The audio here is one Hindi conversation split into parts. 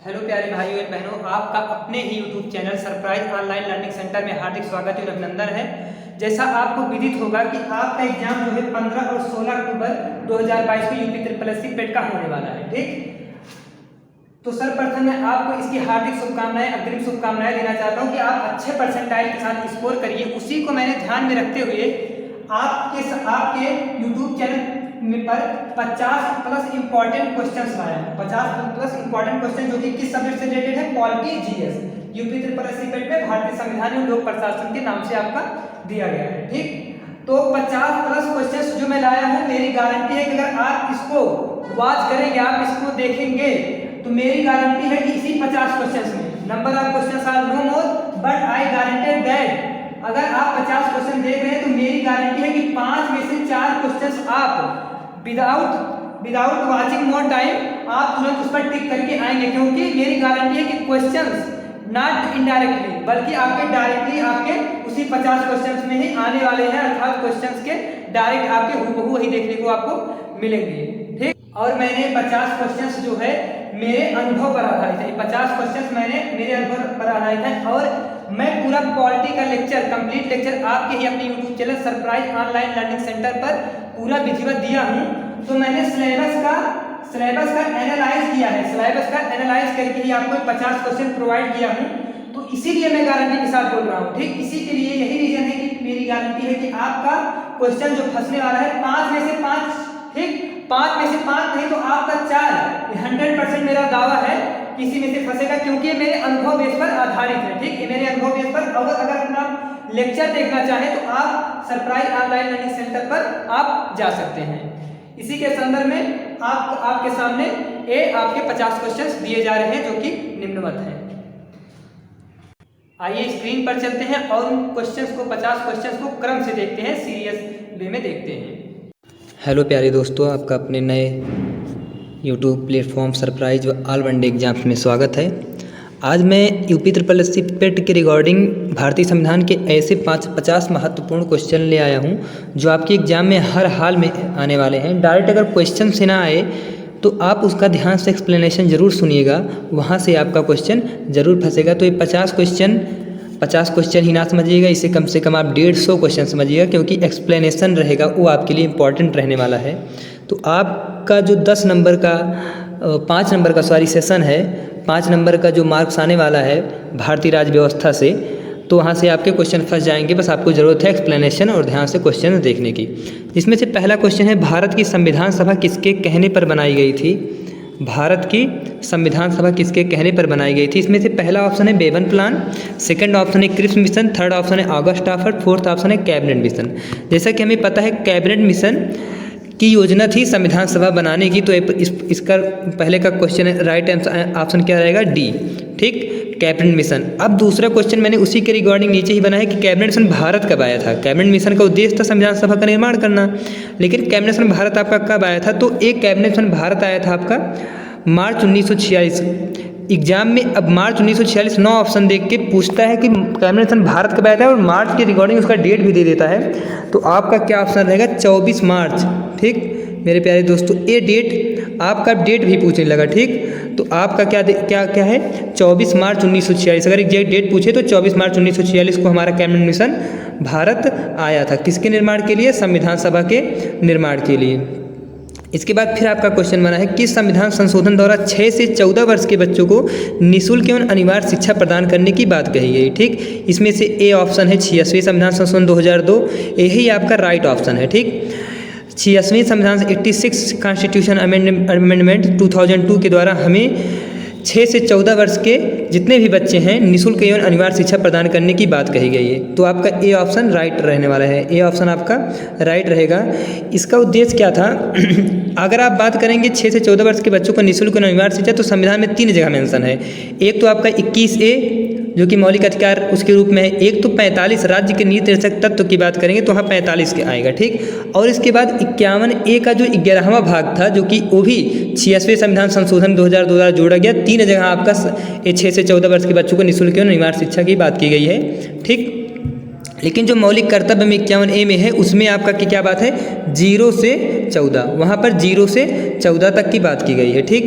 हेलो प्यारे भाइयों और बहनों, आपका अपने ही YouTube channel surprise online learning centre में हार्दिक स्वागत और अभिनंदन है। जैसा आपको विदित होगा कि आपका एग्जाम जो है 15 और 16 अक्टूबर 2022 को यूपी SSC पेट का होने वाला है। ठीक, तो सर्वप्रथम मैं आपको इसकी हार्दिक शुभकामनाएं, अग्रिम शुभकामनाएं देना चाहता हूं कि आप अच्छे परसेंटाइल के साथ स्कोर करिए। उसी को मैंने ध्यान में रखते हुए आपके यूट्यूब चैनल पर 50 प्लस इंपॉर्टेंट क्वेश्चंस लाया हूं। 50 प्लस इंपॉर्टेंट क्वेश्चन जो कि किस सब्जेक्ट से रिलेटेड है? पॉलिटी, जीएस, यूपी SSC पेट में भारतीय संविधान एवं लोक प्रशासन के नाम से आपका दिया गया है। ठीक, तो 50 प्लस क्वेश्चंस जो मैं लाया हूं, मेरी गारंटी है कि अगर आप इसको वॉच करेंगे, आप इसको देखेंगे, तो मेरी गारंटी है कि इसी 50 क्वेश्चंस में number of questions are no more but I guaranteed that अगर आप 50 क्वेश्चन देख रहे हैं तो मेरी गारंटी है कि 5 में से 4 क्वेश्चंस आप विदाउट वाचिंग मोर टाइम आप तुरंत उस पर टिक करके आएंगे, क्योंकि मेरी गारंटी है कि क्वेश्चंस नॉट इनडायरेक्टली बल्कि आपके डायरेक्टली आपके उसी 50 क्वेश्चंस में ही आने वाले हैं, अर्थात क्वेश्चंस के डायरेक्ट आपके हूबहू वही देखने को आपको मिलेंगे। ठीक, और मैंने 50 क्वेश्चंस जो है मेरे अनुभव पर आधारित है। 50 क्वेश्चंस मैंने मेरे अनुभव पर आधारित है और मैं पूरा पॉलिटी का लेक्चर, कंप्लीट लेक्चर आपके ही अपने YouTube channel surprise online learning centre पर पूरा विधिवत दिया हूं। तो मैंने सिलेबस का एनालाइज किया है, सिलेबस का एनालाइज करके ही आपको 50 क्वेश्चन प्रोवाइड किया हूं। तो इसीलिए मैं गारंटी के साथ बोल रहा हूं। ठीक, इसी के लिए यही रीजन है कि मेरी गारंटी है कि आपका क्वेश्चन जो फंसने वाला है 5 में से 5, ठीक, 5 में से 5 नहीं तो आपका 4, 100% मेरा दावा है किसी में से फंसेगा, क्योंकि मेरे अनुभव बेस पर आधारित है। ठीक, ये मेरे अनुभव बेस पर अगर अपना लेक्चर देखना चाहें तो आप सरप्राइज ऑनलाइन लर्निंग सेंटर पर आप जा सकते हैं। इसी के संदर्भ में आपके सामने आपके 50 क्वेश्चंस दिए जा रहे हैं जो कि निम्नवत हैं। आइए स्क्रीन पर चलते हैं और उन क्वेश्चंस को 50 क्वेश्चंस को क्रम से देखते हैं, सीरियस वे में देखते हैं। हेलो प्यारे दोस्तों, आपका अपने नए YouTube platform surprise all one day exams में स्वागत है। आज मैं यूपी SSC पेट के रिगार्डिंग भारतीय संविधान के ऐसे 50 महत्वपूर्ण क्वेश्चन ले आया हूं जो आपके एग्जाम में हर हाल में आने वाले हैं। डायरेक्ट अगर क्वेश्चन से ना आए तो आप उसका ध्यान से एक्सप्लेनेशन ज़रूर सुनिएगा, वहाँ से आपका क्वेश्चन ज़रूर फंसेगा। तो ये 50 क्वेश्चन ही ना समझिएगा, इसे कम से कम आप 150 क्वेश्चन समझिएगा, क्योंकि एक्सप्लेनेशन रहेगा वो आपके लिए इम्पॉर्टेंट रहने वाला है। तो आपका जो 5 नंबर का सेशन है, 5 नंबर का जो मार्क्स आने वाला है भारतीय राज्य व्यवस्था से, तो वहाँ से आपके क्वेश्चन फंस जाएंगे। बस आपको ज़रूरत है एक्सप्लेनेशन और ध्यान से क्वेश्चन देखने की। जिसमें से पहला क्वेश्चन है, भारत की संविधान सभा किसके कहने पर बनाई गई थी? भारत की संविधान सभा किसके कहने पर बनाई गई थी? इसमें से पहला ऑप्शन है बेबन प्लान, सेकंड ऑप्शन है क्रिप्स मिशन, थर्ड ऑप्शन है ऑगस्ट स्टाफर्ड, फोर्थ ऑप्शन है कैबिनेट मिशन। जैसा कि हमें पता है कैबिनेट मिशन की योजना थी संविधान सभा बनाने की, तो इसका पहले का क्वेश्चन है, राइट ऑप्शन क्या रहेगा? डी। ठीक, कैबिनेट मिशन। अब दूसरा क्वेश्चन मैंने उसी के रिगार्डिंग नीचे ही बना है कि कैबिनेट मिशन भारत कब आया था? कैबिनेट मिशन का उद्देश्य था संविधान सभा का निर्माण करना, लेकिन कैबिनेट मिशन भारत आपका कब आया था? तो एक कैबिनेट मिशन भारत आया था आपका मार्च 1946। एग्जाम में अब मार्च 1946 9 ऑप्शन देख के पूछता है कि कैबिनेट मिशन भारत कब आया था और मार्च के रिगार्डिंग उसका डेट भी दे देता है। तो आपका क्या ऑप्शन रहेगा? 24 मार्च। ठीक मेरे प्यारे दोस्तों, ये डेट आपका डेट भी पूछने लगा। ठीक, तो आपका क्या है? 24 मार्च 1946। अगर एग्जैक्ट डेट पूछे तो 24 मार्च 1946 को हमारा कैबिनेट मिशन भारत आया था। किसके निर्माण के लिए? संविधान सभा के निर्माण के लिए। इसके बाद फिर आपका क्वेश्चन बना है, किस संविधान संशोधन द्वारा 6 से 14 वर्ष के बच्चों को निःशुल्क एवं अनिवार्य शिक्षा प्रदान करने की बात कही गई? ठीक, इसमें से ए ऑप्शन है 86वें संविधान संशोधन 2002, यही आपका राइट ऑप्शन है। ठीक, 86वें संविधान 86 कॉन्स्टिट्यूशन अमेंडमेंट 2002 के द्वारा हमें 6 से 14 वर्ष के जितने भी बच्चे हैं निःशुल्क एवं अनिवार्य शिक्षा प्रदान करने की बात कही गई है। तो आपका ए ऑप्शन राइट रहने वाला है, ए ऑप्शन आपका राइट रहेगा। इसका उद्देश्य क्या था? अगर आप बात करेंगे 6 से 14 वर्ष के बच्चों को निःशुल्क एवं अनिवार्य शिक्षा, तो संविधान में 3 जगह मेंशन है। एक तो आपका 21A जो कि मौलिक अधिकार उसके रूप में है, एक तो 45 राज्य के नीति निर्देशक तत्व की बात करेंगे तो वहाँ 45 के आएगा। ठीक, और इसके बाद 51A का जो 11वां भाग था, जो कि वो भी 86वें संविधान संशोधन 2002 द्वारा जोड़ा गया। 3 जगह आपका 6 से 14 वर्ष के बच्चों को निःशुल्क एवं अनिवार्य शिक्षा की बात की गई है। ठीक, लेकिन जो मौलिक कर्तव्य में 51A में है उसमें आपका क्या बात है 0 से 14, वहाँ पर 0 से 14 तक की बात की गई है। ठीक,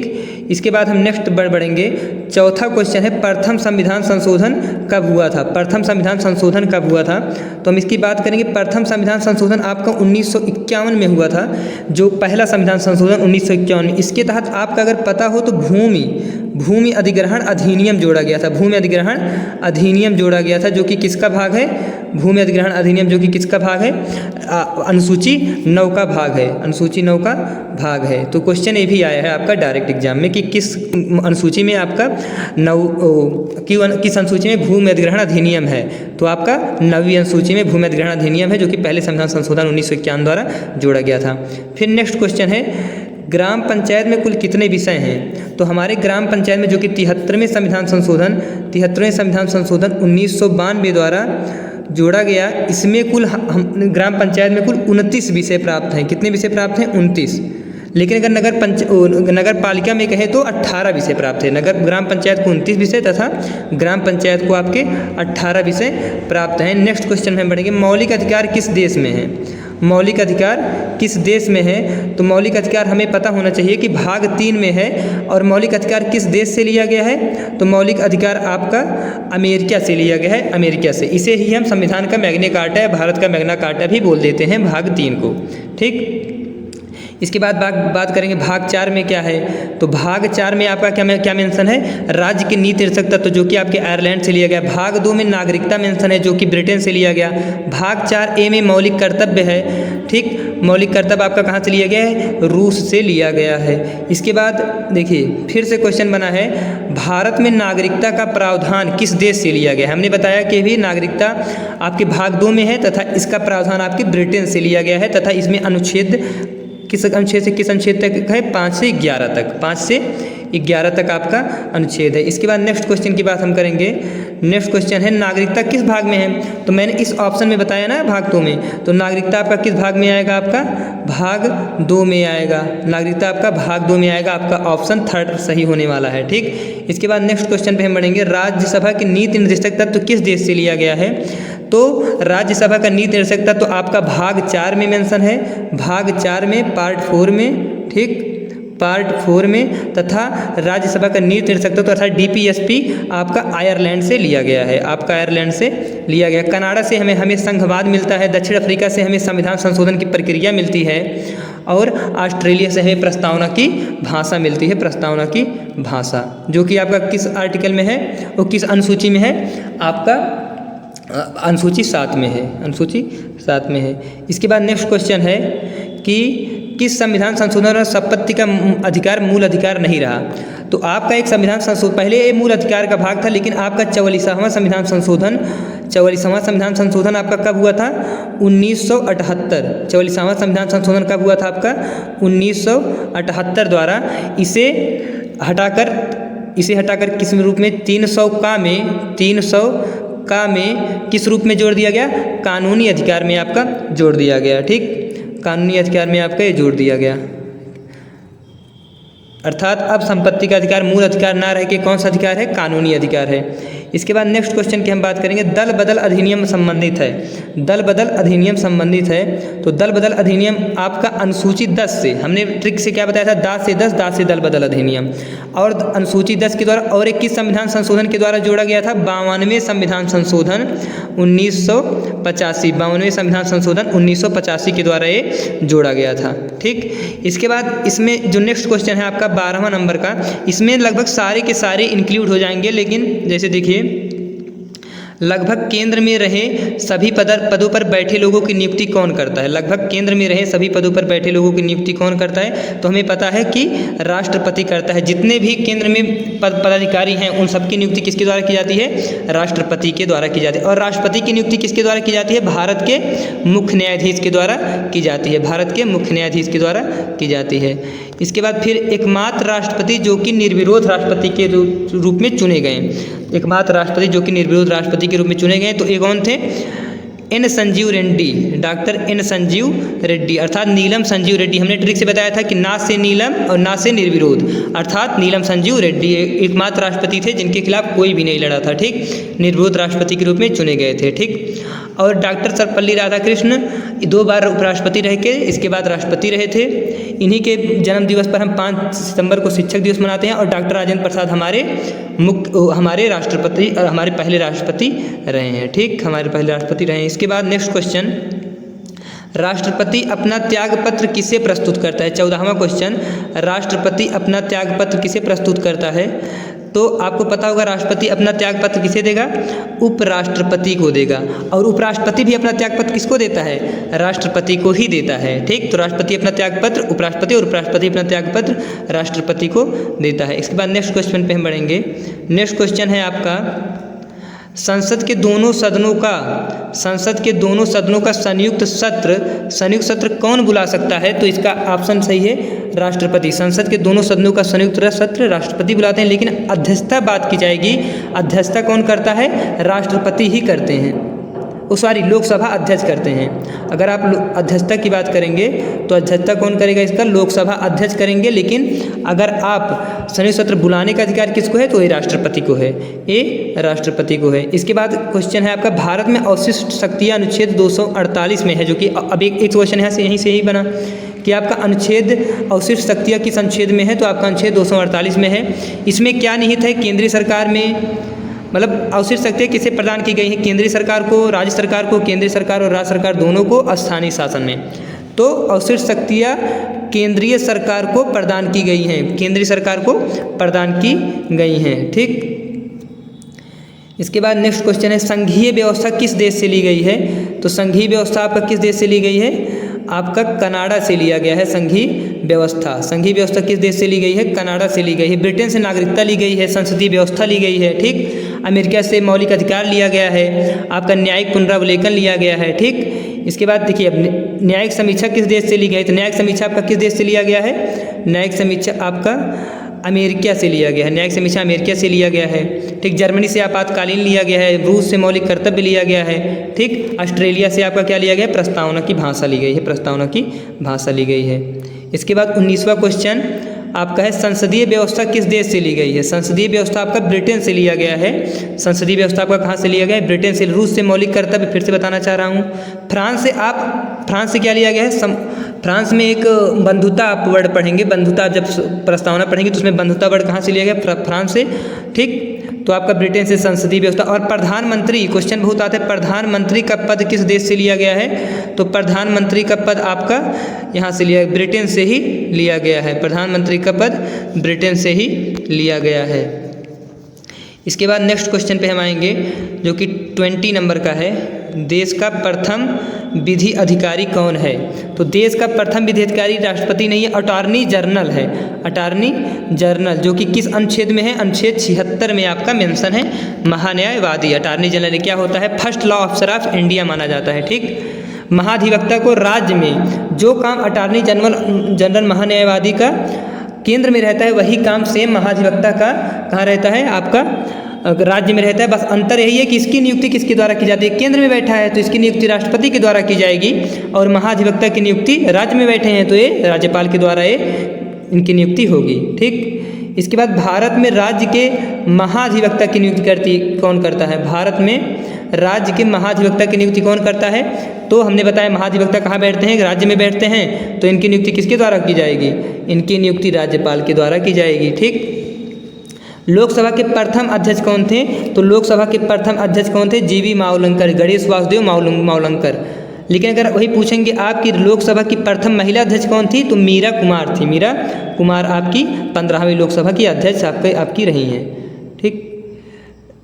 इसके बाद हम नेक्स्ट बढ़ेंगे। चौथा क्वेश्चन है प्रथम संविधान संशोधन कब हुआ था? प्रथम संविधान संशोधन कब हुआ था? तो हम इसकी बात करेंगे। प्रथम संविधान संशोधन आपका 1951 में हुआ था, जो पहला संविधान संशोधन 1951 में। इसके तहत आपका अगर पता हो तो भूमि अधिग्रहण अधिनियम जोड़ा गया था। भूमि अधिग्रहण अधिनियम जोड़ा गया था, जो कि किसका भाग है? भूमि अधिग्रहण अधिनियम जो कि किसका भाग है? अनुसूची 9 का भाग है। अनुसूची 9 का भाग है। तो क्वेश्चन ये भी आया है आपका डायरेक्ट एग्जाम में कि किस अनुसूची में आपका किस अनुसूची में भूमि अधिग्रहण अधिनियम है? तो आपका 9वीं अनुसूची में भूमि अधिग्रहण अधिनियम है, जो कि पहले संविधान संशोधन 1951 द्वारा जोड़ा गया था। फिर नेक्स्ट क्वेश्चन है ग्राम पंचायत में कुल कितने विषय हैं? तो हमारे ग्राम पंचायत में जो कि 73वें संविधान संशोधन 1992 द्वारा जोड़ा गया, इसमें कुल हम ग्राम पंचायत में कुल 29 विषय प्राप्त हैं। कितने विषय प्राप्त हैं? 29। लेकिन अगर नगर पालिका में कहें तो 18 विषय प्राप्त है। ग्राम पंचायत को 29 विषय तथा ग्राम पंचायत को आपके 18 विषय प्राप्त हैं। नेक्स्ट क्वेश्चन में बढ़ेंगे। मौलिक अधिकार किस देश में है? मौलिक अधिकार किस देश में है? तो मौलिक अधिकार हमें पता होना चाहिए कि भाग 3 में है। और मौलिक अधिकार किस देश से लिया गया है? तो मौलिक अधिकार आपका अमेरिका से लिया गया है, अमेरिका से। इसे ही हम संविधान का मैग्ना कार्टा है, भारत का मैग्ना कार्टा भी बोल देते हैं भाग 3 को। ठीक, इसके बाद बात करेंगे भाग 4 में क्या है। तो भाग 4 में आपका क्या मेंशन है? राज्य के नीति निर्देशक तत्व, जो कि आपके आयरलैंड से लिया गया। भाग 2 में नागरिकता मेंशन है, जो कि ब्रिटेन से लिया गया। भाग 4A में मौलिक कर्तव्य है। ठीक, मौलिक कर्तव्य आपका कहाँ से लिया गया है? रूस से लिया गया है। इसके बाद देखिए फिर से क्वेश्चन बना है, भारत में नागरिकता का प्रावधान किस देश से लिया गया है? हमने बताया कि भी नागरिकता आपके भाग 2 में है तथा इसका प्रावधान आपके ब्रिटेन से लिया गया है तथा इसमें अनुच्छेद किस अनुच्छेद तक है? 5 से 11 तक। 5 से 11 तक आपका अनुच्छेद है। इसके बाद नेक्स्ट क्वेश्चन की बात हम करेंगे। नेक्स्ट क्वेश्चन है नागरिकता किस भाग में है? तो मैंने इस ऑप्शन में बताया ना भाग 2 में। तो नागरिकता आपका किस भाग में आएगा? आपका भाग 2 में आएगा। नागरिकता आपका भाग 2 में आएगा। आपका ऑप्शन 3 सही होने वाला है। ठीक, इसके बाद नेक्स्ट क्वेश्चन पे हम बढ़ेंगे। राज्यसभा के नीति निर्देशक तत्व किस देश से लिया गया है? तो राज्यसभा का नीति निर्देशक तत्व तो आपका भाग 4 में मेंशन है। भाग 4 में पार्ट 4 में। ठीक, पार्ट 4 में तथा राज्यसभा का नीति निर्देशक तत्व तथा DPSP आपका आयरलैंड से लिया गया है। आपका आयरलैंड से लिया गया। कनाडा से हमें संघवाद मिलता है। दक्षिण अफ्रीका से हमें संविधान संशोधन की प्रक्रिया मिलती है। और ऑस्ट्रेलिया से हमें प्रस्तावना की भाषा मिलती है। प्रस्तावना की भाषा जो कि आपका किस आर्टिकल में है और किस अनुसूची में है? आपका अनुसूची 7 में है। अनुसूची 7 में है। इसके बाद नेक्स्ट क्वेश्चन है कि किस संविधान संशोधन और संपत्ति का अधिकार मूल अधिकार नहीं रहा? तो आपका एक संविधान संशोधन पहले ये मूल अधिकार का भाग था, लेकिन आपका 44वां संविधान संशोधन आपका कब हुआ था? 1978। 44वां संविधान संशोधन कब हुआ था आपका? 1978 द्वारा। इसे हटाकर किस रूप में? 300 का में किस रूप में जोड़ दिया गया? कानूनी अधिकार में आपका जोड़ दिया गया। ठीक, कानूनी अधिकार में आपका ये जोड़ दिया गया। अर्थात अब संपत्ति का अधिकार मूल अधिकार ना रह के कौन सा अधिकार है? कानूनी अधिकार है। इसके बाद नेक्स्ट क्वेश्चन की हम बात करेंगे। दल बदल अधिनियम संबंधित है। दल बदल अधिनियम संबंधित है। तो दल बदल अधिनियम आपका अनुसूची 10 से, हमने ट्रिक से क्या बताया था? दास से 10, दास से दल बदल अधिनियम। और अनुसूची 10 के द्वारा और एक किस संविधान संशोधन के द्वारा जोड़ा गया था? 52वें संविधान संशोधन 1985। 52वें संविधान संशोधन 1985 के द्वारा ये जोड़ा गया था। ठीक, इसके बाद इसमें जो नेक्स्ट क्वेश्चन है आपका 12वां नंबर का, इसमें लगभग सारे के सारे इंक्लूड हो जाएंगे। लेकिन जैसे देखिए, लगभग केंद्र में रहे सभी पदों पर बैठे लोगों की नियुक्ति कौन करता है? लगभग केंद्र में रहे सभी पदों पर बैठे लोगों की नियुक्ति कौन करता है? तो हमें पता है कि राष्ट्रपति करता है। जितने भी केंद्र में पदाधिकारी हैं उन सबकी नियुक्ति किसके द्वारा की जाती है? राष्ट्रपति के द्वारा की जाती है। और राष्ट्रपति की नियुक्ति किसके द्वारा की जाती है? भारत के मुख्य न्यायाधीश के द्वारा की जाती है। भारत के मुख्य न्यायाधीश के द्वारा की जाती है। इसके बाद फिर एकमात्र राष्ट्रपति जो कि निर्विरोध राष्ट्रपति के रूप में चुने गए। एकमात्र राष्ट्रपति जो कि निर्विरोध राष्ट्रपति के रूप में चुने गए तो ये कौन थे? N Sanjiva Reddy. Doctor N Sanjiva Reddy अर्थात नीलम संजीव रेड्डी। हमने ट्रिक से बताया था कि ना से नीलम और ना से निर्विरोध, अर्थात नीलम संजीव रेड्डी एकमात्र राष्ट्रपति थे जिनके खिलाफ कोई भी नहीं लड़ा था। ठीक, निर्विरोध राष्ट्रपति के रूप में चुने गए थे। ठीक, और डॉक्टर सर्वपल्ली राधाकृष्ण 2 बार उपराष्ट्रपति रह के इसके बाद राष्ट्रपति रहे थे। इन्हीं के जन्म दिवस पर हम 5 सितंबर को शिक्षक दिवस मनाते हैं। और डॉक्टर राजेंद्र प्रसाद हमारे राष्ट्रपति और हमारे पहले राष्ट्रपति रहे हैं। ठीक, हमारे पहले राष्ट्रपति रहे हैं। इसके बाद नेक्स्ट क्वेश्चन, राष्ट्रपति अपना त्यागपत्र किसे प्रस्तुत करता है? 14वां क्वेश्चन, राष्ट्रपति अपना त्यागपत्र किसे प्रस्तुत करता है? तो आपको पता होगा राष्ट्रपति अपना त्यागपत्र किसे देगा? उपराष्ट्रपति को देगा। और उपराष्ट्रपति भी अपना त्यागपत्र किसको देता है? राष्ट्रपति को ही देता है। ठीक, तो राष्ट्रपति अपना त्यागपत्र उपराष्ट्रपति और उपराष्ट्रपति अपना त्यागपत्र राष्ट्रपति को देता है। इसके बाद नेक्स्ट क्वेश्चन पे हम बढ़ेंगे। नेक्स्ट क्वेश्चन है आपका, संसद के दोनों सदनों का संयुक्त सत्र कौन बुला सकता है? तो इसका ऑप्शन सही है राष्ट्रपति। संसद के दोनों सदनों का संयुक्त सत्र राष्ट्रपति बुलाते हैं, लेकिन अध्यक्षता बात की जाएगी, अध्यक्षता कौन करता है? राष्ट्रपति ही करते हैं। लोकसभा अध्यक्ष करते हैं। अगर आप अध्यक्षता की बात करेंगे तो अध्यक्षता कौन करेगा? इसका लोकसभा अध्यक्ष करेंगे। लेकिन अगर आप संयुक्त सत्र बुलाने का अधिकार किसको है? तो ये राष्ट्रपति को है, ये राष्ट्रपति को है। इसके बाद क्वेश्चन है आपका, भारत में अवशिष्ट शक्तियाँ अनुच्छेद 248 में है, जो कि अब एक क्वेश्चन है यहीं से ही बना कि आपका अनुच्छेद अवशिष्ट शक्तियाँ किस अनुच्छेद में है? तो आपका अनुच्छेद 248 में है। इसमें क्या निहित है? केंद्रीय सरकार में मतलब अवशिष्ट शक्तियाँ किसे प्रदान की गई हैं? केंद्रीय सरकार को, राज्य सरकार को, केंद्रीय सरकार और राज्य सरकार दोनों को स्थानीय शासन में। तो अवशिष्ट शक्तियाँ केंद्रीय सरकार को प्रदान की गई हैं, केंद्रीय सरकार को प्रदान की गई हैं। ठीक, इसके बाद नेक्स्ट क्वेश्चन है, संघीय व्यवस्था किस देश से ली गई है? तो संघीय व्यवस्था आपका किस देश से ली गई है? आपका कनाडा से लिया गया है संघीय व्यवस्था। संघीय व्यवस्था किस देश से ली गई है? कनाडा से ली गई है। ब्रिटेन से नागरिकता ली गई है, संसदीय व्यवस्था ली गई है। ठीक, अमेरिका से मौलिक अधिकार लिया गया है, आपका न्यायिक पुनरावलोकन लिया गया है। ठीक, इसके बाद देखिए अब न्यायिक समीक्षा किस देश से ली गई? तो न्यायिक समीक्षा आपका किस देश से लिया गया है? न्यायिक समीक्षा आपका अमेरिका से लिया गया है। न्यायिक समीक्षा अमेरिका से लिया गया है। ठीक, जर्मनी से आपातकालीन लिया गया है। रूस से मौलिक कर्तव्य लिया गया है। ठीक, ऑस्ट्रेलिया से आपका क्या लिया गया है? प्रस्तावना की भाषा ली गई है, प्रस्तावना की भाषा ली गई है। इसके बाद 19वां क्वेश्चन आपका है, संसदीय व्यवस्था किस देश से ली गई है? संसदीय व्यवस्था आपका ब्रिटेन से लिया गया है। संसदीय व्यवस्था आपका कहाँ से लिया गया है? ब्रिटेन से। रूस से मौलिक कर्तव्य फिर से बताना चाह रहा हूँ। फ्रांस से क्या लिया गया है? फ्रांस में एक बंधुता आप वर्ड पढ़ेंगे, बंधुता जब प्रस्तावना पढ़ेंगे तो उसमें बंधुता वर्ड कहाँ से लिया गया? फ्रांस से। ठीक, तो आपका ब्रिटेन से संसदीय व्यवस्था। और प्रधानमंत्री, क्वेश्चन बहुत आता है, प्रधानमंत्री का पद किस देश से लिया गया है? तो प्रधानमंत्री का पद आपका यहाँ से लिया, ब्रिटेन से ही लिया गया है। प्रधानमंत्री का पद ब्रिटेन से ही लिया गया है। इसके बाद नेक्स्ट क्वेश्चन पे हम आएंगे, जो कि 20 नंबर का है, देश का प्रथम विधि अधिकारी कौन है? तो देश का प्रथम विधि अधिकारी राष्ट्रपति नहीं है, अटॉर्नी जनरल है। अटॉर्नी जनरल जो कि किस अनुच्छेद में है? अनुच्छेद 76 में आपका मेंशन है, महान्यायवादी। अटॉर्नी जनरल क्या होता है? First law officer of India माना जाता है। ठीक, महाधिवक्ता को राज्य में जो काम अटॉर्नी जनरल महान्यायवादी का केंद्र में रहता है, वही काम सेम महाधिवक्ता का कहाँ रहता है? आपका राज्य में रहता है। बस अंतर यही है कि इसकी नियुक्ति किसके द्वारा की जाती है? केंद्र में बैठा है तो इसकी नियुक्ति राष्ट्रपति के द्वारा की जाएगी, और महाधिवक्ता की नियुक्ति राज्य में बैठे हैं तो ये राज्यपाल के द्वारा इनकी नियुक्ति होगी। ठीक, इसके बाद भारत में राज्य के महाधिवक्ता की नियुक्ति कौन करता है? भारत में राज्य के महाधिवक्ता की नियुक्ति कौन करता है? तो हमने बताया महाधिवक्ता कहाँ बैठते हैं? राज्य में बैठते हैं। तो इनकी नियुक्ति किसके द्वारा की जाएगी? इनकी नियुक्ति राज्यपाल के द्वारा की जाएगी। ठीक, लोकसभा के प्रथम अध्यक्ष कौन थे? तो लोकसभा के प्रथम अध्यक्ष कौन थे? जीवी मावलंकर, गणेश वासुदेव मावलंकर। लेकिन अगर वही पूछेंगे आपकी लोकसभा की प्रथम महिला अध्यक्ष कौन थी? तो मीरा कुमार थी। मीरा कुमार आपकी 15वीं लोकसभा की अध्यक्ष आपकी रही हैं। ठीक,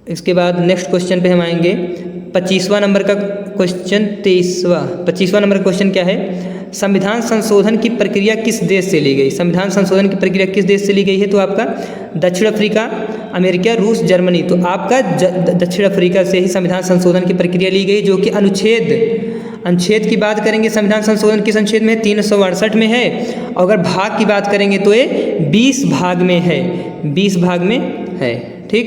इसके बाद नेक्स्ट क्वेश्चन पे हम आएंगे, 25वां नंबर का क्वेश्चन। 25वां नंबर का क्वेश्चन क्या है? संविधान संशोधन की प्रक्रिया किस देश से ली गई? संविधान संशोधन की प्रक्रिया किस देश से ली गई है? तो आपका दक्षिण अफ्रीका, अमेरिका, रूस, जर्मनी। तो आपका दक्षिण अफ्रीका से ही संविधान संशोधन की प्रक्रिया ली गई, जो कि अनुच्छेद की बात करेंगे, संविधान संशोधन किस अनुच्छेद में है? 368 में है। और अगर भाग की बात करेंगे तो ये 20 भाग में है, 20 भाग में है। ठीक,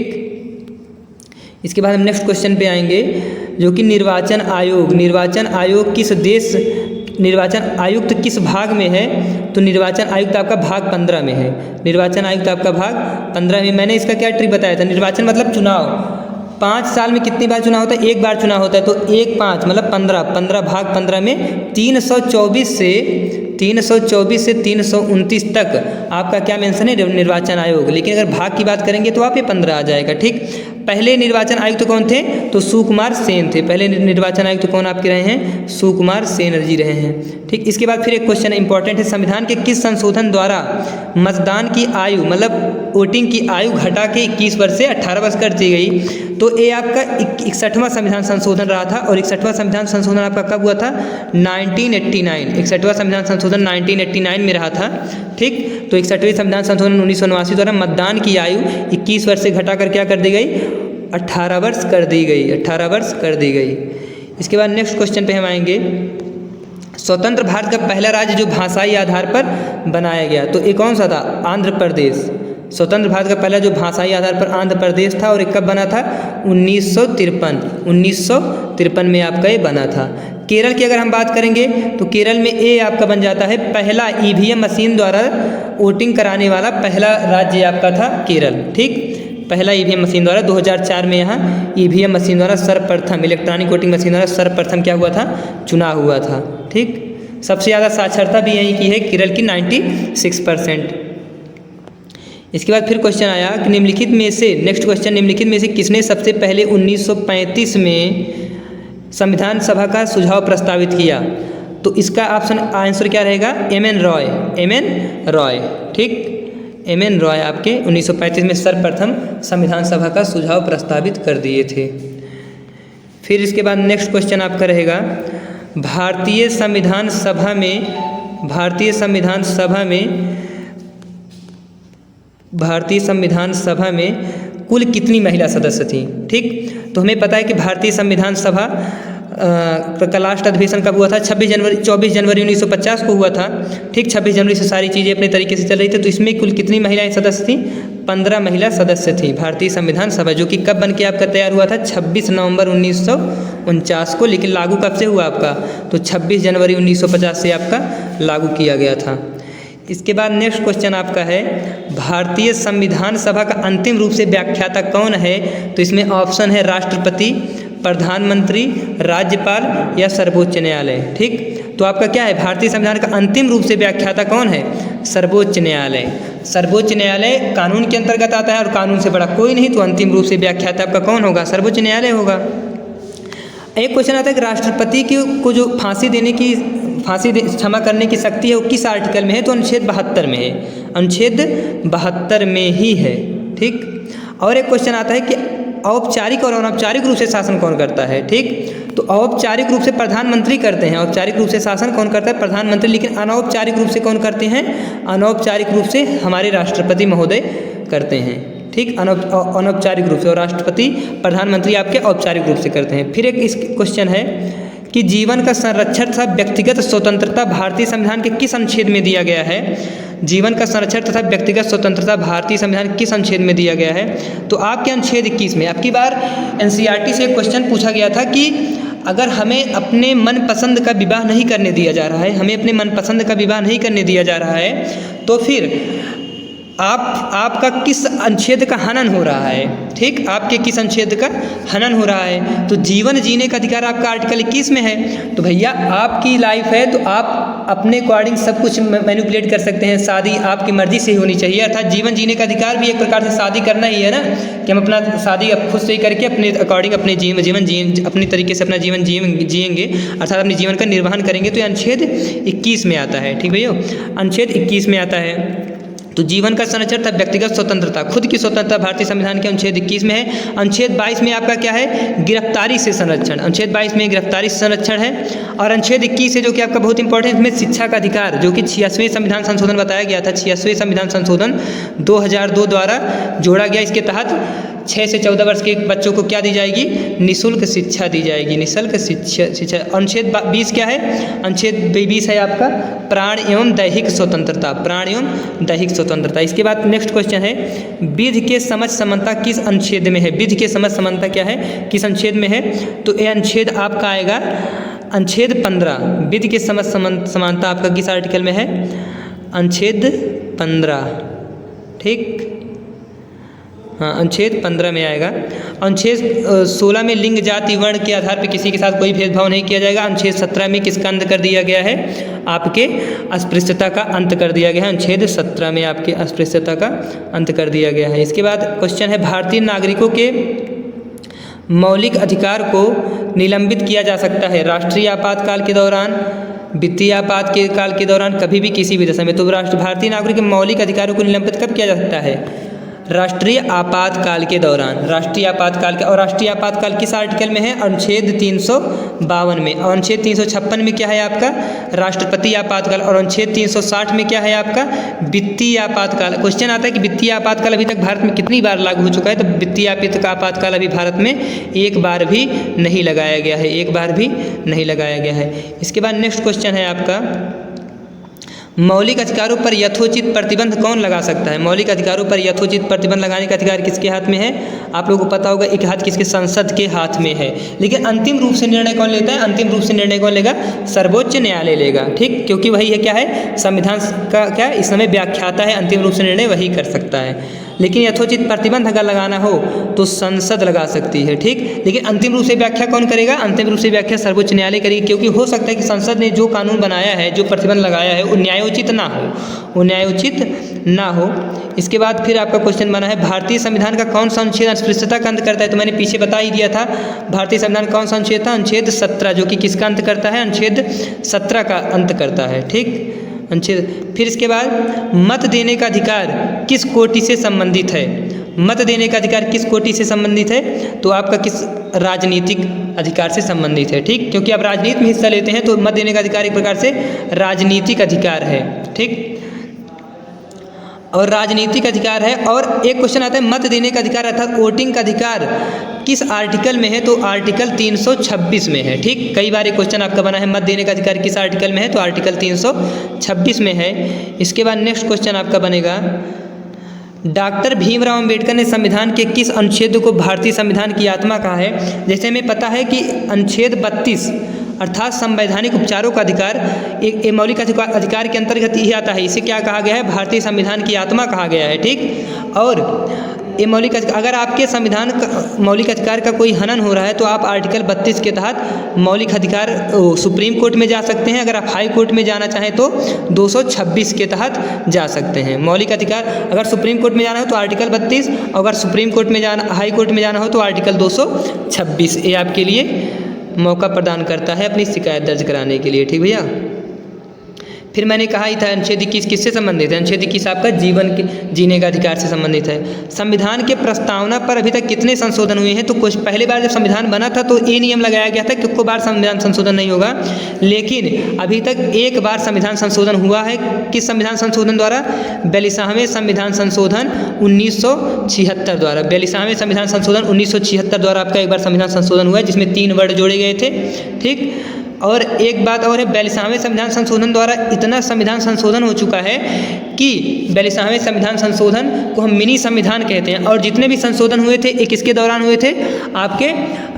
इसके बाद हम नेक्स्ट क्वेश्चन पे आएंगे, जो कि निर्वाचन आयोग किस देश, निर्वाचन आयुक्त किस भाग में है? तो निर्वाचन आयुक्त आपका भाग 15 में है। निर्वाचन आयुक्त आपका भाग 15 में। मैंने इसका क्या ट्रिक बताया था? निर्वाचन मतलब चुनाव, 5 साल में कितनी बार चुनाव होता है? एक बार चुनाव होता है। तो 1 5 मतलब 15, 15 भाग 15 में 324 से 329 तक आपका क्या मेंशन है? निर्वाचन आयोग। लेकिन अगर भाग की बात करेंगे तो आप ये 15 आ जाएगा। ठीक, पहले निर्वाचन आयुक्त कौन थे? तो सुकुमार सेन थे। पहले निर्वाचन आयुक्त कौन आपके रहे हैं? सुकुमार सेन जी रहे हैं। ठीक, इसके बाद फिर एक क्वेश्चन इंपॉर्टेंट है, संविधान के किस संशोधन द्वारा मतदान की आयु मतलब वोटिंग की आयु घटा के 21 वर्ष से 18 वर्ष कर दी गई? तो ये आपका 61वां संविधान संशोधन रहा था। और 61वां संविधान संशोधन आपका कब हुआ था? 1989। 61वां संविधान संशोधन 1989 में रहा था। ठीक, तो 61वें संविधान संशोधन 1989 द्वारा मतदान की आयु 21 वर्ष से घटाकर क्या कर दी गई? 18 वर्ष कर दी गई। 18 वर्ष कर दी गई। इसके बाद नेक्स्ट क्वेश्चन पे हम आएंगे, स्वतंत्र भारत का पहला राज्य जो भाषाई आधार पर बनाया गया, तो ये कौन सा था? आंध्र प्रदेश। स्वतंत्र भारत का पहला जो भाषाई आधार पर आंध्र प्रदेश था। और ये कब बना था? 1953 में आपका ये बना था। केरल की अगर हम बात करेंगे तो केरल में ये आपका बन जाता है पहला ईवीएम मशीन द्वारा वोटिंग कराने वाला पहला राज्य आपका था केरल। ठीक, पहला ईवीएम मशीन द्वारा 2004 में यहाँ ईवीएम मशीन द्वारा सर्वप्रथम इलेक्ट्रॉनिक वोटिंग मशीन द्वारा सर्वप्रथम क्या हुआ था? चुनाव हुआ था। ठीक, सबसे ज़्यादा साक्षरता भी यहीं की है केरल की 96%। इसके बाद फिर क्वेश्चन आया कि निम्नलिखित में से, नेक्स्ट क्वेश्चन, निम्नलिखित में से किसने सबसे पहले 1935 में संविधान सभा का सुझाव प्रस्तावित किया? तो इसका ऑप्शन आंसर क्या रहेगा? एमएन रॉय। एमएन रॉय। ठीक, एमएन रॉय आपके 1935 में सर्वप्रथम संविधान सभा का सुझाव प्रस्तावित कर दिए थे। फिर इसके बाद नेक्स्ट क्वेश्चन आपका रहेगा, भारतीय संविधान सभा में कुल कितनी महिला सदस्य थीं? ठीक, तो हमें पता है कि भारतीय संविधान सभा का लास्ट अधिवेशन कब हुआ था? 24 जनवरी 1950 को हुआ था। ठीक, 26 जनवरी से सारी चीज़ें अपने तरीके से चल रही थी। तो इसमें कुल कितनी महिलाएं सदस्य थीं? 15 महिला सदस्य थीं भारतीय संविधान सभा, जो कि कब बन के आपका तैयार हुआ था? 26 नवंबर 1949 को। लेकिन लागू कब से हुआ आपका? तो 26 जनवरी 1950 से आपका लागू किया गया था। इसके बाद नेक्स्ट क्वेश्चन आपका है, भारतीय संविधान सभा का अंतिम रूप से व्याख्याता कौन है? तो इसमें ऑप्शन है राष्ट्रपति, प्रधानमंत्री, राज्यपाल या सर्वोच्च न्यायालय। ठीक, तो आपका क्या है? भारतीय संविधान का अंतिम रूप से व्याख्याता कौन है? सर्वोच्च न्यायालय। सर्वोच्च न्यायालय कानून के अंतर्गत आता है और कानून से बड़ा कोई नहीं, तो अंतिम रूप से व्याख्याता आपका कौन होगा? सर्वोच्च न्यायालय होगा। एक क्वेश्चन आता है कि राष्ट्रपति को जो फांसी क्षमा करने की शक्ति है वो किस आर्टिकल में है? तो अनुच्छेद 72 में है। अनुच्छेद 72 में ही है। ठीक, और एक क्वेश्चन आता है कि औपचारिक और अनौपचारिक रूप से शासन कौन करता है? ठीक, तो औपचारिक रूप से प्रधानमंत्री करते हैं। औपचारिक रूप से शासन कौन करता है? प्रधानमंत्री। लेकिन अनौपचारिक रूप से कौन करते हैं? अनौपचारिक रूप से हमारे राष्ट्रपति महोदय करते हैं। ठीक, अनौपचारिक रूप से, और राष्ट्रपति प्रधानमंत्री आपके औपचारिक रूप से करते हैं। फिर एक इस क्वेश्चन है कि जीवन का संरक्षण तथा व्यक्तिगत स्वतंत्रता भारतीय संविधान के किस अनुच्छेद में दिया गया है? जीवन का संरक्षण तथा व्यक्तिगत स्वतंत्रता भारतीय संविधान किस अनुच्छेद में दिया गया है? तो आपके अनुच्छेद 21 में। अब की बार एनसीईआरटी से एक क्वेश्चन पूछा गया था कि अगर हमें अपने मनपसंद का विवाह नहीं करने दिया जा रहा है, हमें अपने मनपसंद का विवाह नहीं करने दिया जा रहा है, तो फिर आपका किस अनुच्छेद का हनन हो रहा है? ठीक, आपके किस अनुच्छेद का हनन हो रहा है? तो जीवन जीने का अधिकार आपका आर्टिकल 21 में है। तो भैया आपकी लाइफ है तो आप अपने अकॉर्डिंग सब कुछ मैनिपुलेट कर सकते हैं। शादी आपकी मर्जी से ही होनी चाहिए, अर्थात जीवन जीने का अधिकार भी एक प्रकार से शादी करना ही है ना, कि हम अपना शादी खुद से ही करके अपने अकॉर्डिंग अपने जीवन अपने तरीके से अपना जीवन जिएंगे, अर्थात अपने जीवन का निर्वहन करेंगे। तो ये अनुच्छेद 21 में आता है। ठीक भैया, अनुच्छेद 21 में आता है। तो जीवन का संरक्षण तथा व्यक्तिगत स्वतंत्रता, खुद की स्वतंत्रता भारतीय संविधान के अनुच्छेद 21 में है। अनुच्छेद 22 में आपका क्या है? गिरफ्तारी से संरक्षण। अनुच्छेद 22 में गिरफ्तारी से संरक्षण है। और अनुच्छेद 21 है जो कि आपका बहुत इंपॉर्टेंट, इसमें शिक्षा का अधिकार, जो कि 86वें संविधान संशोधन बताया गया था। 86वें संविधान संशोधन 2002 द्वारा जोड़ा गया। इसके तहत 6 से 14 वर्ष के बच्चों को क्या दी जाएगी? निःशुल्क शिक्षा दी जाएगी। निःशुल्क शिक्षा। अनुच्छेद 20 क्या है? अनुच्छेद 20 है आपका प्राण एवं दैहिक स्वतंत्रता। प्राण एवं दैहिक स्वतंत्रता। इसके बाद नेक्स्ट क्वेश्चन है, विधि के समझ समानता किस अनुच्छेद में है? विधि के समझ समानता क्या है, किस अनुच्छेद में है? तो ये अनुच्छेद आपका आएगा अनुच्छेद 15। विधि के समझ समानता आपका किस आर्टिकल में है? अनुच्छेद 15। ठीक, हाँ, अनुच्छेद 15 में आएगा। अनुच्छेद 16 में लिंग जाति वर्ण के आधार पर किसी के साथ कोई भेदभाव नहीं किया जाएगा। अनुच्छेद 17 में किसका अंत कर दिया गया है? आपके अस्पृश्यता का अंत कर दिया गया है। अनुच्छेद 17 में आपके अस्पृश्यता का अंत कर दिया गया है। इसके बाद क्वेश्चन है, भारतीय नागरिकों के मौलिक अधिकार को निलंबित किया जा सकता है राष्ट्रीय आपातकाल के दौरान, वित्तीय आपातकाल के दौरान, कभी भी किसी भी दशा में। तो भारतीय नागरिक के मौलिक अधिकारों को निलंबित कब किया जा सकता है? राष्ट्रीय आपातकाल के दौरान। राष्ट्रीय आपातकाल के, और राष्ट्रीय आपातकाल किस आर्टिकल में है? अनुच्छेद 352 में। और अनुच्छेद 356 में क्या है आपका? राष्ट्रपति आपातकाल। और अनुच्छेद 360 में क्या है आपका? वित्तीय आपातकाल। क्वेश्चन आता है कि वित्तीय आपातकाल अभी तक भारत में कितनी बार लागू हो चुका है? तो वित्तीय आपातकाल अभी भारत में एक बार भी नहीं लगाया गया है, एक बार भी नहीं लगाया गया है। इसके बाद नेक्स्ट क्वेश्चन है आपका, मौलिक अधिकारों पर यथोचित प्रतिबंध कौन लगा सकता है? मौलिक अधिकारों पर यथोचित प्रतिबंध लगाने का अधिकार किसके हाथ में है? आप लोगों को पता होगा, एक हाथ किसके? संसद के हाथ में है। लेकिन अंतिम रूप से निर्णय कौन लेता है? अंतिम रूप से निर्णय कौन लेगा? सर्वोच्च न्यायालय लेगा, ठीक, क्योंकि वही है, क्या है, संविधान का क्या इस समय व्याख्याता है, अंतिम रूप से निर्णय वही कर सकता है। लेकिन यथोचित प्रतिबंध अगर लगाना हो तो संसद लगा सकती है, ठीक। लेकिन अंतिम रूप से व्याख्या कौन करेगा? अंतिम रूप से व्याख्या सर्वोच्च न्यायालय करेगी, क्योंकि हो सकता है कि संसद ने जो कानून बनाया है, जो प्रतिबंध लगाया है, वो न्यायोचित ना हो, वो न्यायोचित ना हो। इसके बाद फिर आपका क्वेश्चन बना है, भारतीय संविधान का कौन सा अनुच्छेद अस्पृश्यता का अंत करता है? तो मैंने पीछे बता ही दिया था, भारतीय संविधान कौन सा अनुच्छेद था? अनुच्छेद 17, जो कि किसका अंत करता है? अनुच्छेद 17 का अंत करता है, ठीक, अनुच्छेद। फिर इसके बाद मत देने का अधिकार किस कोटि से संबंधित है? मत देने का अधिकार किस कोटि से संबंधित है? तो आपका किस राजनीतिक अधिकार से संबंधित है, ठीक, क्योंकि आप राजनीति में हिस्सा लेते हैं, तो मत देने का अधिकार एक प्रकार से राजनीतिक अधिकार है, ठीक, और राजनीतिक अधिकार है। और एक क्वेश्चन आता है, मत देने का अधिकार अर्थात वोटिंग का अधिकार किस आर्टिकल में है? तो आर्टिकल 326 में है, ठीक। कई बार एक क्वेश्चन आपका बना है, मत देने का अधिकार किस आर्टिकल में है? तो आर्टिकल 326 में है। इसके बाद नेक्स्ट क्वेश्चन आपका बनेगा, डॉक्टर भीमराव अंबेडकर ने संविधान के किस अनुच्छेद को भारतीय संविधान की आत्मा कहा है? जैसे हमें पता है कि अनुच्छेद 32 अर्थात संवैधानिक उपचारों का अधिकार एक मौलिक अधिकार के अंतर्गत ही आता है। इसे क्या कहा गया है? भारतीय संविधान की आत्मा कहा गया है, ठीक। और ये मौलिक अगर आपके संविधान का मौलिक अधिकार का कोई हनन हो रहा है, तो आप आर्टिकल 32 के तहत मौलिक अधिकार सुप्रीम कोर्ट में जा सकते हैं। अगर आप हाई कोर्ट में जाना चाहें तो 226 के तहत जा सकते हैं। मौलिक अधिकार अगर सुप्रीम कोर्ट में जाना हो तो आर्टिकल 32, अगर सुप्रीम कोर्ट में जाना, हाई कोर्ट में जाना हो तो आर्टिकल 226। ये आपके लिए मौका प्रदान करता है अपनी शिकायत दर्ज कराने के लिए, ठीक भैया। फिर मैंने कहा ही था अनुच्छेद 21 किससे संबंधित है? अनुच्छेद 21 आपका जीवन के जीने का अधिकार से संबंधित है। संविधान के प्रस्तावना पर अभी तक कितने संशोधन हुए हैं? तो कुछ पहले बार जब संविधान बना था तो ये नियम लगाया गया था कि को बार संविधान संशोधन नहीं होगा, लेकिन अभी तक एक बार संविधान संशोधन हुआ है। किस संविधान संशोधन द्वारा? 42वें संविधान संशोधन 1976 द्वारा। 42वें संविधान संशोधन 1976 द्वारा आपका एक बार संविधान संशोधन हुआ है, जिसमें 3 वर्ड जोड़े गए थे, ठीक। और एक बात और है, 42वें संविधान संशोधन द्वारा इतना संविधान संशोधन हो चुका है कि 42वें संविधान संशोधन को हम मिनी संविधान कहते हैं। और जितने भी संशोधन हुए थे, एक किसके दौरान हुए थे? आपके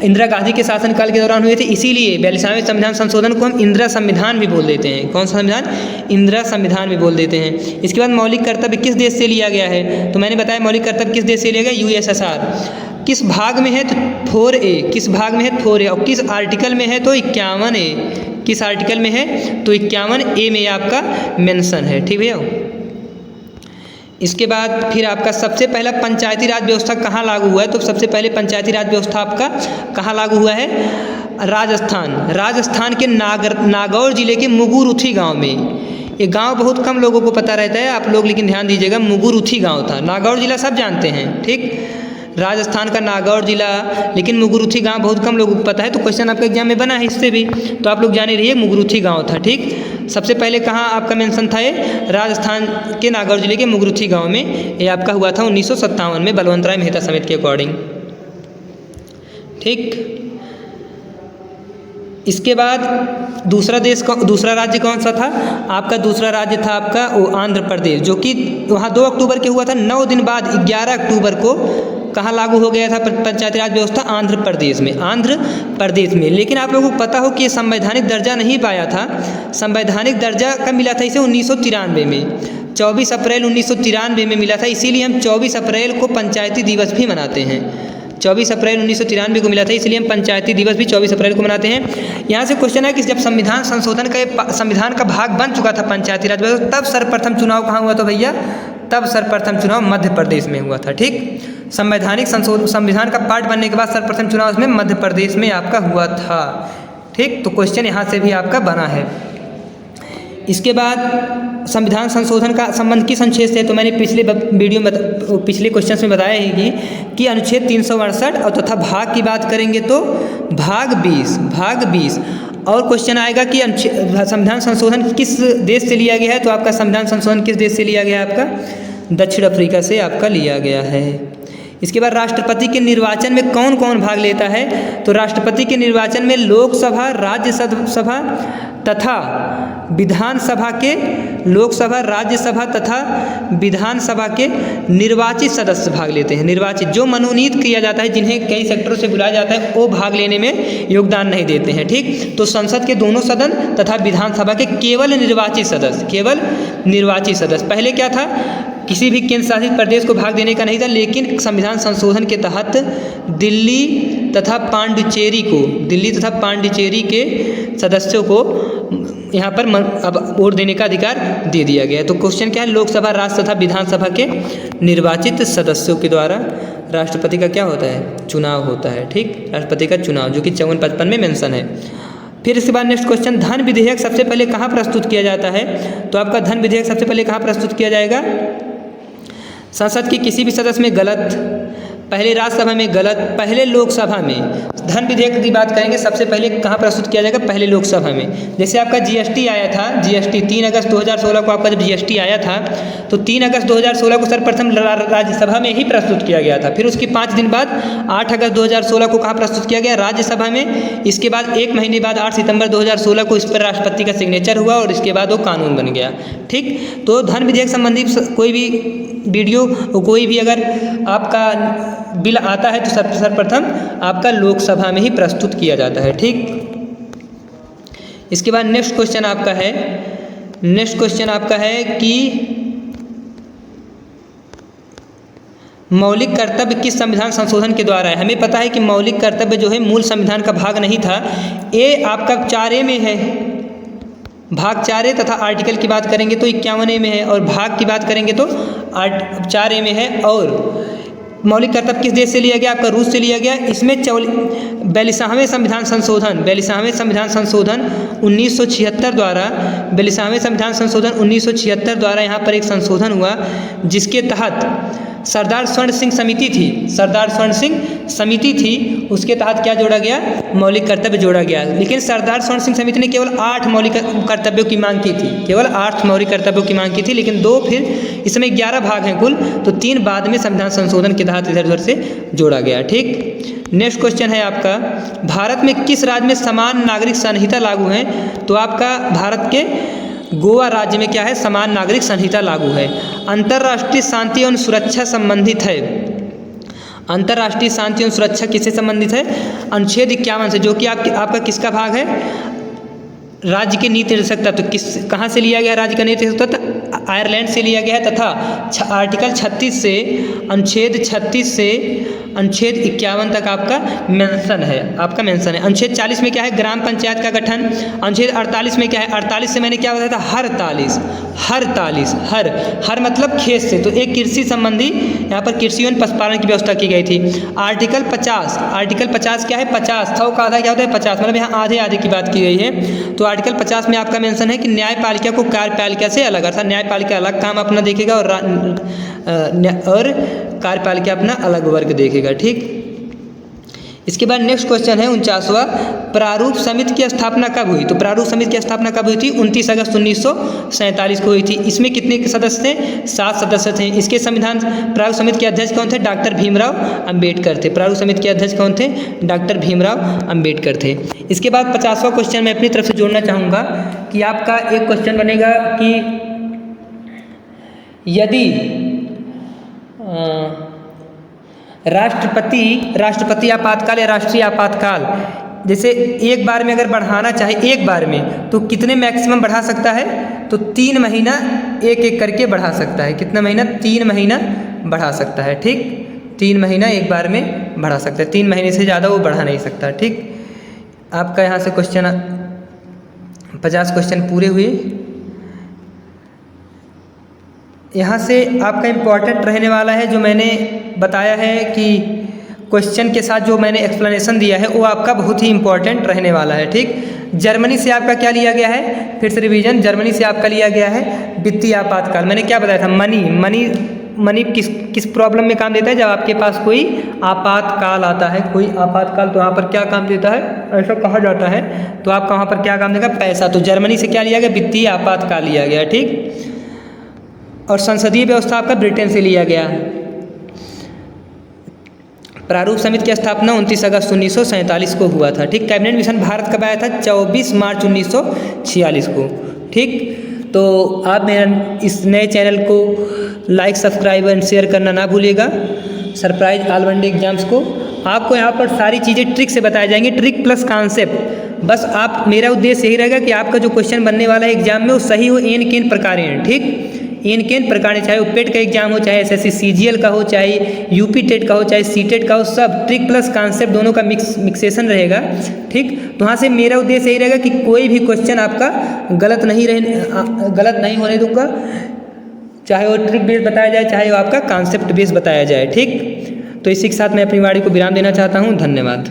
इंदिरा गांधी के शासनकाल के दौरान हुए थे। इसीलिए 42वें संविधान संशोधन को हम इंदिरा संविधान भी बोल देते हैं। कौन सा संविधान? इंदिरा संविधान भी बोल देते हैं। इसके बाद मौलिक कर्तव्य किस देश से लिया गया है? तो मैंने बताया मौलिक कर्तव्य किस देश से लिया गया? USSR। किस भाग में है? तो 4A। किस भाग में है? 4A। और किस आर्टिकल में है? तो 51A। किस आर्टिकल में है? तो 51A में आपका मेंशन है, ठीक भैया। इसके बाद फिर आपका सबसे पहला पंचायती राज व्यवस्था कहाँ लागू हुआ है? तो सबसे पहले पंचायती राज व्यवस्था आपका कहाँ लागू हुआ है? राजस्थान। राजस्थान के नागौर जिले के मुगुरुथी गाँव में। ये गांव बहुत कम लोगों को पता रहता है, आप लोग लेकिन ध्यान दीजिएगा, मुगुरुथी गांव था। नागौर जिला सब जानते हैं, ठीक, राजस्थान का नागौर जिला, लेकिन मुगुरुथी गांव बहुत कम लोगों को पता है। तो क्वेश्चन आपके एग्जाम में बना है इससे भी, तो आप लोग जाने रहिए मुगुरुथी गांव था, ठीक। सबसे पहले कहाँ आपका मेंशन था? ये राजस्थान के नागौर जिले के मुगुरुथी गांव में। ये आपका हुआ था 1957 में बलवंत राय मेहता समिति के अकॉर्डिंग, ठीक। इसके बाद दूसरा राज्य कौन सा था? आपका दूसरा राज्य था आपका वो आंध्र प्रदेश, जो कि वहाँ 2 अक्टूबर के हुआ था। 9 दिन बाद 11 अक्टूबर को कहाँ लागू हो गया था पंचायती राज व्यवस्था? आंध्र प्रदेश में। आंध्र प्रदेश में। लेकिन आप लोगों को पता हो कि ये संवैधानिक दर्जा नहीं पाया था। संवैधानिक दर्जा कब मिला था इसे? 1993 में। 24 अप्रैल 1993 में मिला था, इसीलिए हम 24 अप्रैल को पंचायती दिवस भी मनाते हैं। 24 अप्रैल 1993 को मिला था, इसलिए हम पंचायती दिवस भी 24 अप्रैल को मनाते हैं। यहाँ से क्वेश्चन है कि जब संविधान संशोधन का संविधान का भाग बन चुका था पंचायती राज व्यवस्था, तब सर्वप्रथम चुनाव कहाँ हुआ था भैया? तब सर्वप्रथम चुनाव मध्य प्रदेश में हुआ था। ठीक, संविधान का पार्ट बनने के बाद सर्वप्रथम चुनाव उसमें मध्य प्रदेश में आपका हुआ था। ठीक, तो क्वेश्चन यहाँ से भी आपका बना है। इसके बाद संविधान संशोधन का संबंध किस अनुच्छेद से? तो मैंने पिछले वीडियो में पिछले क्वेश्चन में बताया है कि अनुच्छेद 368 और तथा भाग की बात करेंगे तो भाग 20। और क्वेश्चन आएगा कि संविधान संशोधन किस देश से लिया गया है? तो आपका संविधान संशोधन किस देश से लिया गया है? आपका दक्षिण अफ्रीका से आपका लिया गया है। इसके बाद राष्ट्रपति के निर्वाचन में कौन कौन भाग लेता है? तो राष्ट्रपति के निर्वाचन में लोकसभा, राज्यसभा तथा विधानसभा के लोकसभा, राज्यसभा तथा विधानसभा के निर्वाचित सदस्य भाग लेते हैं। निर्वाचित जो मनोनीत किया जाता है, जिन्हें कई सेक्टरों से बुलाया जाता है, वो भाग लेने में योगदान नहीं देते हैं। ठीक, तो संसद के दोनों सदन तथा विधानसभा के केवल निर्वाचित सदस्य। पहले क्या था? किसी भी केंद्र शासित प्रदेश को भाग देने का नहीं था, लेकिन संविधान संशोधन के तहत दिल्ली तथा पांडिचेरी के सदस्यों को यहाँ पर अब वोट देने का अधिकार दे दिया गया है। तो क्वेश्चन क्या है? लोकसभा, राज्य तथा विधानसभा के निर्वाचित सदस्यों के द्वारा राष्ट्रपति का क्या होता है? चुनाव होता है। ठीक, राष्ट्रपति का चुनाव, जो कि 54-55 में मेंशन है। फिर इसके बाद नेक्स्ट क्वेश्चन, धन विधेयक सबसे पहले कहाँ प्रस्तुत किया जाता है? तो आपका धन विधेयक सबसे पहले कहाँ प्रस्तुत किया जाएगा? संसद के किसी भी सदस्य में गलत, पहले राज्यसभा में गलत, पहले लोकसभा में। धन विधेयक की बात करेंगे सबसे पहले कहाँ प्रस्तुत किया जाएगा? पहले लोकसभा में। जैसे आपका जीएसटी आया था, जीएसटी 3 अगस्त 2016 को आपका जब जीएसटी आया था, तो 3 अगस्त 2016 को सर्वप्रथम राज्यसभा में ही प्रस्तुत किया गया था। फिर उसके 5 दिन बाद 8 अगस्त 2016 को कहाँ प्रस्तुत किया गया? राज्यसभा में। इसके बाद 1 महीने बाद 8 सितंबर 2016 को इस पर राष्ट्रपति का सिग्नेचर हुआ और इसके बाद वो कानून बन गया। ठीक, तो धन विधेयक संबंधी कोई भी वीडियो, कोई भी अगर आपका बिल आता है तो सर्वप्रथम आपका लोकसभा में ही प्रस्तुत किया जाता है। ठीक, इसके बाद नेक्स्ट क्वेश्चन आपका है कि मौलिक कर्तव्य किस संविधान संशोधन के द्वारा है? हमें पता है कि मौलिक कर्तव्य जो है मूल संविधान का भाग नहीं था, ये आपका 4A में है, भाग 4A तथा आर्टिकल की बात करेंगे तो 51A में है, और भाग की बात करेंगे तो 4A में है। और मौलिक कर्तव्य किस देश से लिया गया? आपका रूस से लिया गया। इसमें 42वें संविधान संशोधन 1976 द्वारा यहाँ पर एक संशोधन हुआ, जिसके तहत सरदार स्वर्ण सिंह समिति थी, उसके तहत क्या जोड़ा गया? मौलिक कर्तव्य जोड़ा गया। लेकिन सरदार स्वर्ण सिंह समिति ने केवल 8 मौलिक कर्तव्यों की मांग की थी, लेकिन 2 फिर इसमें 11 भाग हैं कुल, तो 3 बाद में संविधान संशोधन के तहत इधर उधर से जोड़ा गया। ठीक, नेक्स्ट क्वेश्चन है आपका, भारत में किस राज्य में समान नागरिक संहिता लागू है? तो आपका भारत के गोवा राज्य में क्या है? समान नागरिक संहिता लागू है। अंतर्राष्ट्रीय शांति एवं सुरक्षा संबंधित है। अंतर्राष्ट्रीय शांति एवं सुरक्षा किससे संबंधित है? अनुच्छेद 51 से, जो कि आपका किसका भाग है? राज्य के नीति निर्देशक तत्व। कहाँ से लिया गया राज्य का नीति निर्देशक तत्व? आयरलैंड से लिया गया है। तथा आर्टिकल 36 से अनुच्छेद 51 तक आपका मेंशन है। अनुच्छेद 40 में क्या है? ग्राम पंचायत का गठन। अनुच्छेद 48 में क्या है? 48 से मैंने क्या बताया था? हर मतलब खेत से, तो एक कृषि संबंधी यहाँ पर कृषि एवं पशुपालन की व्यवस्था की गई थी। आर्टिकल 50 क्या है? 50 100 का आधा क्या होता है? 50, मतलब यहाँ आधे की बात की गई है। तो आर्टिकल 50 में आपका मेंशन है कि न्यायपालिका को कार्यपालिका से अलग, अर्थात न्यायपालिका अलग काम अपना देखेगा और कार्यपालिका अपना अलग वर्ग देखेगा। ठीक, इसके बाद नेक्स्ट क्वेश्चन है 49वां, प्रारूप समिति की स्थापना कब हुई? तो प्रारूप समिति की स्थापना कब हुई थी? 29 अगस्त 1947 को हुई थी। इसमें कितने सदस्य थे? 7 सदस्य थे। इसके संविधान प्रारूप समिति के अध्यक्ष कौन थे? डॉक्टर भीमराव अंबेडकर थे। प्रारूप समिति के अध्यक्ष कौन थे? डॉक्टर भीमराव अंबेडकर थे। इसके बाद 50वां क्वेश्चन मैं अपनी तरफ से जोड़ना चाहूँगा कि आपका एक क्वेश्चन बनेगा कि यदि राष्ट्रपति आपातकाल या राष्ट्रीय आपातकाल जैसे एक बार में अगर बढ़ाना चाहे एक बार में तो कितने मैक्सिमम बढ़ा सकता है, तो 3 महीना एक एक करके बढ़ा सकता है। कितना महीना? 3 महीना बढ़ा सकता है। ठीक, 3 महीना एक बार में बढ़ा सकता है, 3 महीने से ज़्यादा वो बढ़ा नहीं सकता। ठीक, आपका यहाँ से क्वेश्चन 50 क्वेश्चन पूरे हुए। यहाँ से आपका इम्पॉर्टेंट रहने वाला है, जो मैंने बताया है कि क्वेश्चन के साथ जो मैंने एक्सप्लेनेशन दिया है वो आपका बहुत ही इंपॉर्टेंट रहने वाला है। ठीक, जर्मनी से आपका क्या लिया गया है, फिर से रिवीजन। जर्मनी से आपका लिया गया है वित्तीय आपातकाल। मैंने क्या बताया था? मनी किस प्रॉब्लम में काम देता है? जब आपके पास कोई आपातकाल आता है, कोई आपातकाल, तो वहाँ पर क्या काम देता है, ऐसा कहा जाता है। तो आपका वहाँ पर क्या काम देगा? पैसा। तो जर्मनी से क्या लिया गया? वित्तीय आपातकाल लिया गया। ठीक, और संसदीय व्यवस्था आपका ब्रिटेन से लिया गया। प्रारूप समिति की स्थापना 29 अगस्त 1947 को हुआ था। ठीक, कैबिनेट मिशन भारत कब आया था? 24 मार्च 1946 को। ठीक, तो आप मेरा इस नए चैनल को लाइक, सब्सक्राइब एंड शेयर करना ना भूलिएगा। सरप्राइज ऑल वनडे एग्जाम्स को आपको यहाँ पर सारी चीज़ें ट्रिक से बताई जाएंगी, ट्रिक प्लस कॉन्सेप्ट। बस आप, मेरा उद्देश्य यही रहेगा कि आपका जो क्वेश्चन बनने वाला है एग्जाम में वो सही हो, एन केन प्रकार। ठीक, इन केन प्रकार, चाहे वो पेट का एग्जाम हो, चाहे एसएससी सीजीएल का हो, चाहे यूपी टेट का हो, चाहे सीटेट का हो, सब ट्रिक प्लस कॉन्सेप्ट दोनों का मिक्सेशन रहेगा। ठीक, तो वहाँ से मेरा उद्देश्य यही रहेगा कि कोई भी क्वेश्चन आपका गलत नहीं होने दूंगा, चाहे वो ट्रिक बेस बताया जाए, चाहे वो आपका कॉन्सेप्ट बेस बताया जाए। ठीक, तो इसी के साथ मैं अपनी वाणी को विराम देना चाहता हूँ। धन्यवाद।